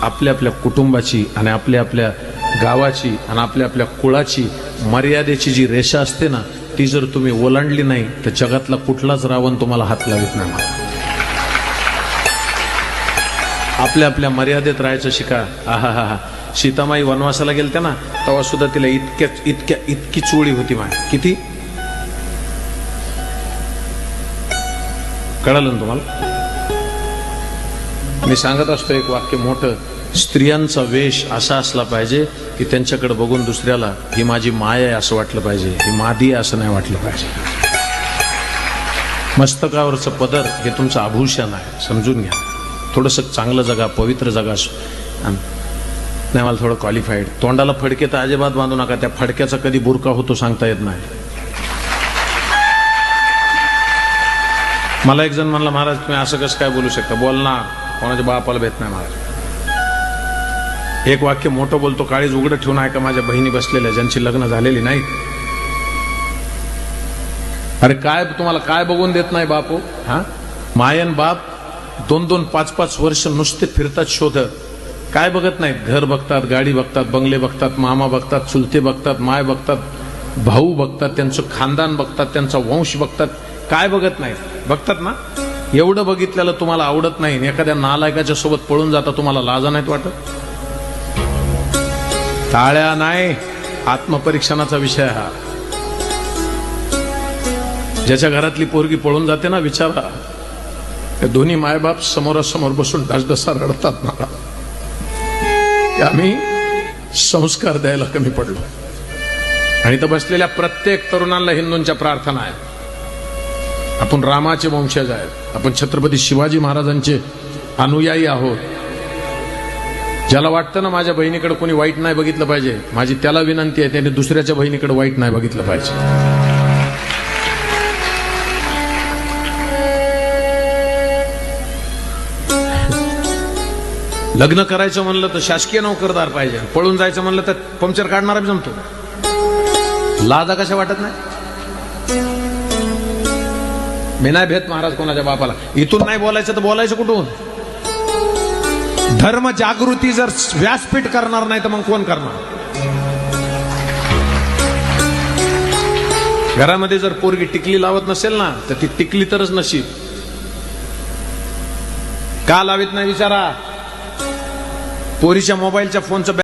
आपल्या आपल्या कुटुंबाची आणि आपल्या आपल्या गावाची आणि आपल्या आपल्या कुळाची मर्यादेची जी रेषा असते ना, ती जर तुम्ही ओलांडली नाही तर जगातला कुठलाच रावण तुम्हाला हात लावित नाही. आपल्या आपल्या मर्यादेत राहायचं शिका. आहा हा हा. सीतामाई वनवासाला गेलत्या ना, तेव्हा सुद्धा तिला इतकी चोळी होती माय. किती कळलं ना तुम्हाला? मी सांगत असतो एक वाक्य मोठं, स्त्रियांचा वेश असा असला पाहिजे की त्यांच्याकडे बघून दुसऱ्याला ही माझी माय आहे असं वाटलं पाहिजे, ही मादी आहे असं नाही वाटलं पाहिजे. मस्तकावरचं पदर हे तुमचं आभूषण आहे, समजून घ्या. थोडंसं चांगलं जगा, पवित्र जगा. नाही मला थोडं क्वालिफाईड. तोंडाला फडके तर अजिबात बांधू नका, त्या फडक्याचा कधी बुरका होतो सांगता येत नाही. मला एक जण म्हणला, महाराज तुम्ही असं कसं काय बोलू शकता? बोलणार कोणाच्या बापाला भेट नाही महाराज. एक वाक्य मोठं बोलतो, काळीज उघडं ठेवून ऐका. माझ्या बहिणी बसलेल्या ज्यांची लग्न झालेली नाही. अरे काय तुम्हाला काय बघून देत नाही बापू? हा, मायन बाप 2-2, 5-5 वर्ष नुसते फिरतात शोध. काय बघत नाहीत? घर बघतात, गाडी बघतात, बंगले बघतात, मामा बघतात, चुलते बघतात, माय बघतात, भाऊ बघतात, त्यांचं खानदान बघतात, त्यांचा वंश बघतात. काय बघत नाहीत? बघतात ना. एवढं बघितलेलं तुम्हाला आवडत नाही, एखाद्या नालायकाच्या सोबत पळून जाता, तुम्हाला लाजा नाहीत वाटत? टाळ्या नाही, आत्मपरीक्षणाचा विषय हा. ज्याच्या घरातली पोरगी पळून जाते ना, विचारा. हे दोन्ही मायबाप समोरासमोर बसून ढसढसा रडतात ना, आम्ही संस्कार द्यायला कमी पडलो. आणि तर बसलेल्या प्रत्येक तरुणांना हिंदूंच्या प्रार्थना आहेत. आपण रामाचे वंशज आहेत, आपण छत्रपती शिवाजी महाराजांचे अनुयायी आहोत. ज्याला वाटतं ना माझ्या बहिणीकडे कोणी वाईट नाही बघितलं पाहिजे, माझी त्याला विनंती आहे, त्याने दुसऱ्याच्या बहिणीकडे वाईट नाही बघितलं पाहिजे. लग्न करायचं म्हणलं तर शासकीय नोकरदार पाहिजे, पळून जायचं म्हणलं तर पंक्चर काढणारा बी जमतो. लाजा कशा वाटत नाही? मी नाही भेट महाराज कोणाच्या बापाला. इथून नाही बोलायचं तर बोलायचं कुठून? धर्म जागृती जर व्यासपीठ करणार नाही तर मग कोण करणार? घरामध्ये जर पोरगी टिकली लावत नसेल ना, तर ती टिकली तरच नशीब. का लावित नाही विचारा. पोरीच्या मोबाईलच्या फोनचं